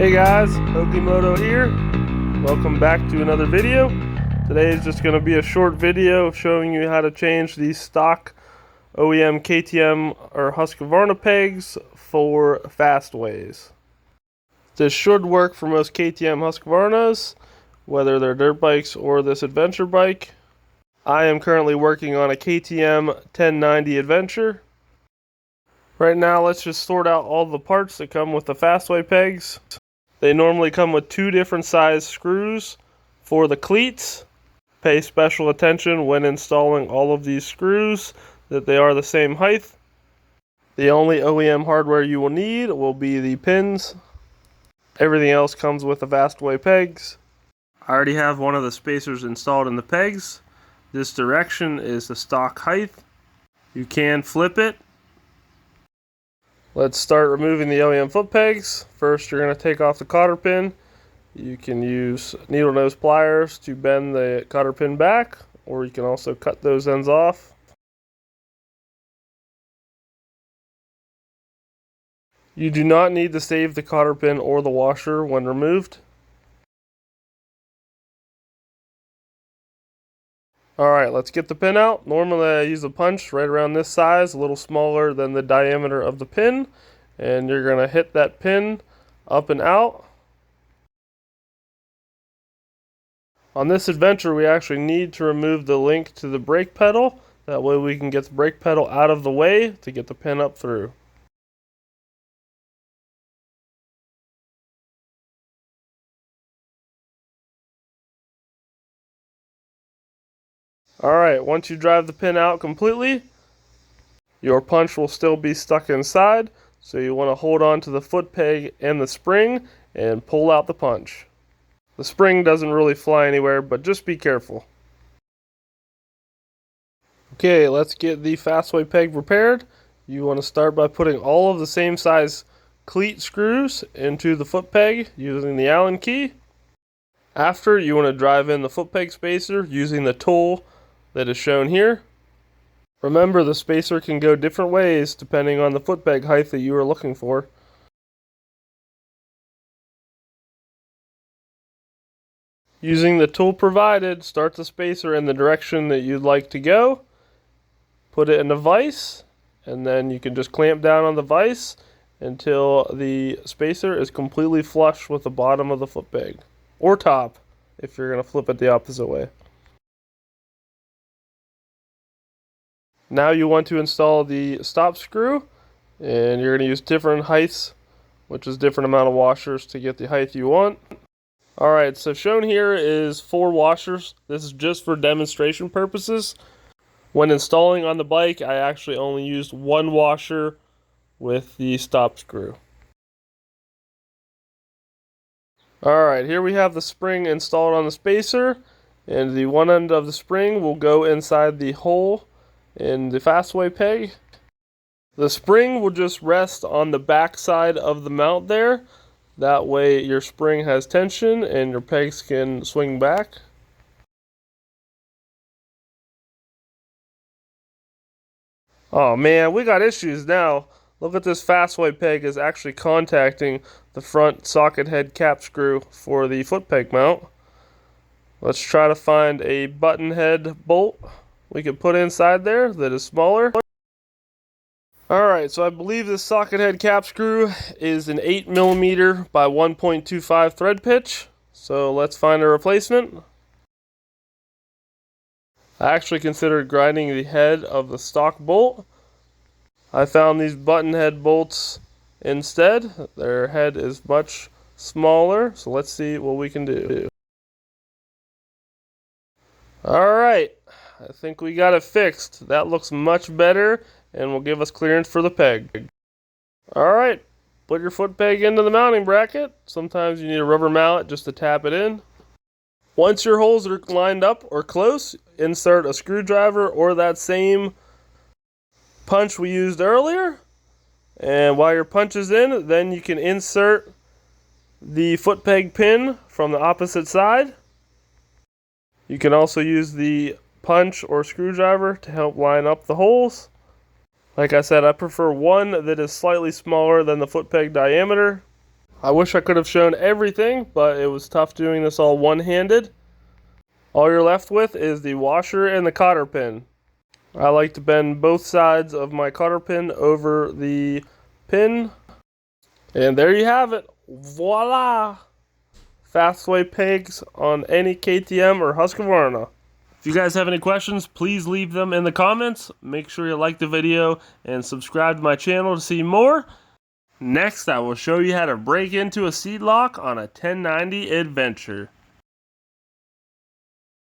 Hey guys, Okimoto here. Welcome back to another video. Today is just going to be a short video showing you how to change the stock OEM KTM or Husqvarna pegs for Fastways. This should work for most KTM Husqvarnas, whether they're dirt bikes or this adventure bike. I am currently working on a KTM 1090 Adventure. Right now, let's just sort out all the parts that come with the Fastway pegs. They normally come with two different size screws for the cleats. Pay special attention when installing all of these screws that they are the same height. The only OEM hardware you will need will be the pins. Everything else comes with the Fastway pegs. I already have one of the spacers installed in the pegs. This direction is the stock height. You can flip it. Let's start removing the OEM foot pegs. First, you're going to take off the cotter pin. You can use needle nose pliers to bend the cotter pin back, or you can also cut those ends off. You do not need to save the cotter pin or the washer when removed. Alright, let's get the pin out. Normally I use a punch right around this size, a little smaller than the diameter of the pin. And you're going to hit that pin up and out. On this adventure we actually need to remove the link to the brake pedal. That way we can get the brake pedal out of the way to get the pin up through. Alright, once you drive the pin out completely, your punch will still be stuck inside, so you want to hold on to the foot peg and the spring and pull out the punch. The spring doesn't really fly anywhere, but just be careful. Okay, let's get the Fastway peg repaired. You want to start by putting all of the same size cleat screws into the foot peg using the Allen key. After, you want to drive in the foot peg spacer using the tool that is shown here. Remember, the spacer can go different ways depending on the foot peg height that you are looking for. Using the tool provided, start the spacer in the direction that you'd like to go. Put it in the vise, and then you can just clamp down on the vise until the spacer is completely flush with the bottom of the foot peg. Or top, if you're going to flip it the opposite way. Now you want to install the stop screw, and you're going to use different heights, which is different amount of washers to get the height you want. Alright, so shown here is 4 washers. This is just for demonstration purposes. When installing on the bike, I actually only used 1 washer with the stop screw. Alright, here we have the spring installed on the spacer, and the one end of the spring will go inside the hole in the Fastway peg. The spring will just rest on the back side of the mount there. That way your spring has tension and your pegs can swing back. Oh man, we got issues now. Look at this. Fastway peg is actually contacting the front socket head cap screw for the foot peg mount. Let's try to find a button head bolt we can put inside there that is smaller. Alright, so I believe this socket head cap screw is an 8mm by 1.25 thread pitch. So let's find a replacement. I actually considered grinding the head of the stock bolt. I found these button head bolts instead. Their head is much smaller, so let's see what we can do. Alright, I think we got it fixed. That looks much better and will give us clearance for the peg. Alright, put your foot peg into the mounting bracket. Sometimes you need a rubber mallet just to tap it in. Once your holes are lined up or close, insert a screwdriver or that same punch we used earlier. And while your punch is in, then you can insert the foot peg pin from the opposite side. You can also use the punch or screwdriver to help line up the holes. Like I said, I prefer one that is slightly smaller than the foot peg diameter. I wish I could have shown everything, but it was tough doing this all one-handed. All you're left with is the washer and the cotter pin. I like to bend both sides of my cotter pin over the pin. And there you have it. Voila! Fastway pegs on any KTM or Husqvarna. If you guys have any questions, please leave them in the comments. Make sure you like the video and subscribe to my channel to see more. Next, I will show you how to break into a seat lock on a 1090 adventure.